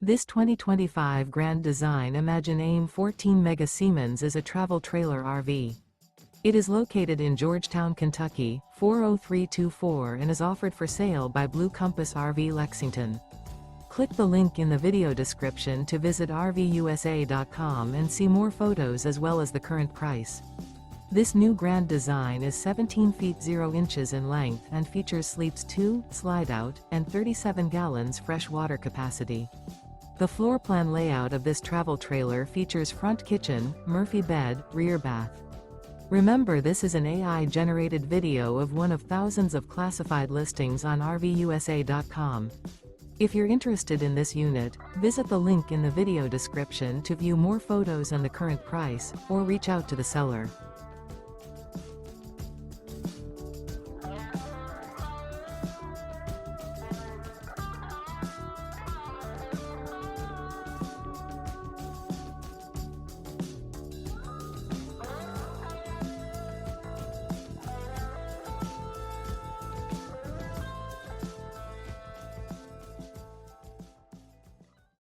This 2025 Grand Design Imagine AIM 14 Mega Siemens is a travel trailer RV. It is located in Georgetown, Kentucky, 40324 and is offered for sale by Blue Compass RV Lexington. Click the link in the video description to visit RVUSA.com and see more photos as well as the current price. This new Grand Design is 17 feet 0 inches in length and features sleeps 2, Slideout, and 37 gallons fresh water capacity. The floor plan layout of this travel trailer features front kitchen, Murphy bed, rear bath. Remember, this is an AI-generated video of one of thousands of classified listings on RVUSA.com. If you're interested in this unit, visit the link in the video description to view more photos and the current price, or reach out to the seller.